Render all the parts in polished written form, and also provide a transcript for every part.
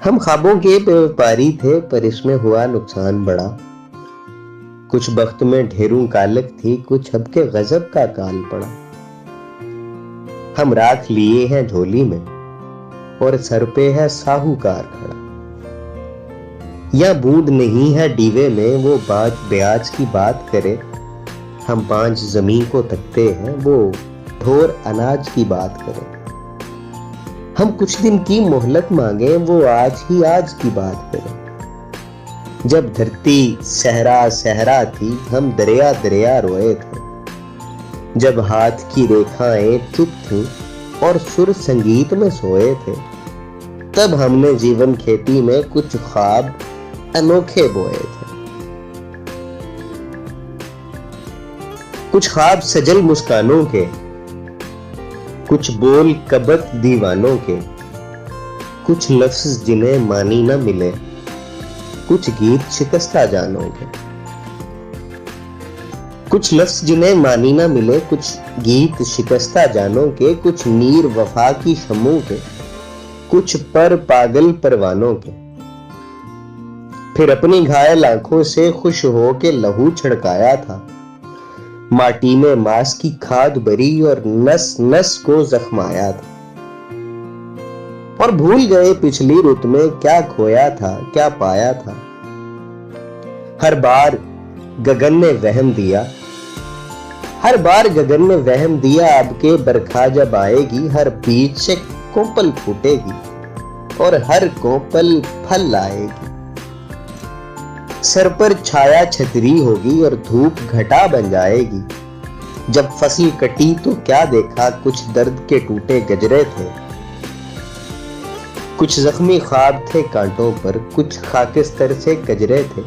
ہم خوابوں کے ویاپاری تھے پر اس میں ہوا نقصان بڑا. کچھ بخت میں ڈھیروں کالک تھی, کچھ اب کے غضب کا کال پڑا. ہم راکھ لیے ہیں جھولی میں اور سر پہ ہے ساہوکار کھڑا. یا بوند نہیں ہے ڈیوے میں وہ باج بیاج کی بات کرے. ہم 5 زمین کو تکتے ہیں وہ ڈھور اناج کی بات کرے. ہم کچھ دن کی مہلت مانگیں وہ آج ہی آج کی بات کرے. جب دھرتی صحرا صحرا تھی ہم دریا دریا روئے تھے. جب ہاتھ کی ریکھائیں چپ تھیں اور سر سنگیت میں سوئے تھے, تب ہم نے جیون کھیتی میں کچھ خواب انوکھے بوئے تھے. کچھ خواب سجل مسکانوں کے, کچھ بول کبت دیوانوں کے, کچھ لفظ جنہیں مانی نہ ملے, کچھ گیت شکستہ جانوں کے. کچھ لفظ جنہیں مانی نہ ملے, کچھ گیت شکستہ جانوں کے, کچھ نیر وفا کی شموں کے, کچھ پر پاگل پروانوں کے. پھر اپنی گھائل آنکھوں سے خوش ہو کے لہو چھڑکایا تھا. ماٹی میں ماس کی کھاد بری اور نس نس کو زخمایا تھا. اور بھول گئے پچھلی رت میں کیا کھویا تھا کیا پایا تھا. ہر بار گگن نے وہم دیا, ہر بار گگن نے وہم دیا, اب کے برکھا جب آئے گی ہر بیج سے کوپل پھوٹے گی اور ہر کوپل پھل لائے گی. سر پر چھایا چھتری ہوگی اور دھوپ گھٹا بن جائے گی. جب فصل کٹی تو کیا دیکھا, کچھ درد کے ٹوٹے گجرے تھے, کچھ زخمی خواب تھے کانٹوں پر, کچھ خاکستر سے کجرے تھے,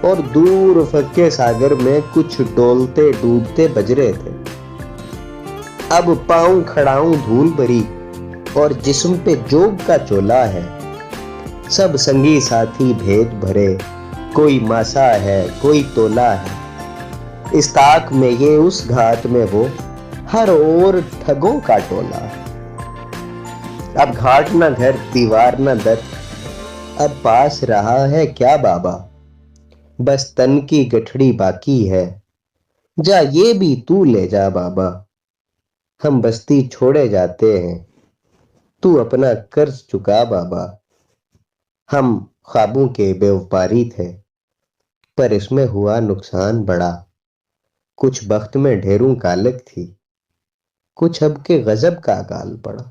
اور دور افق کے ساگر میں کچھ ڈولتے ڈوبتے بجرے تھے. اب پاؤں کھڑاؤں دھول بھری اور جسم پہ جوگ کا چولا ہے. سب سنگی ساتھی بھید بھرے, کوئی ماسا ہے کوئی تولا ہے. اس طاق میں یہ اس گھات میں وہ, ہر اور ٹھگوں کا ٹولا. اب گھاٹ نہ گھر دیوار نہ در, اب پاس رہا ہے کیا بابا, بس تن کی گٹھڑی باقی ہے, جا یہ بھی تو لے جا بابا. ہم بستی چھوڑے جاتے ہیں تو اپنا قرض چکا بابا. ہم خوابوں کے بیوپاری تھے پر اس میں ہوا نقصان بڑا. کچھ بخت میں ڈھیروں کالک تھی, کچھ اب کے غضب کا کال پڑا.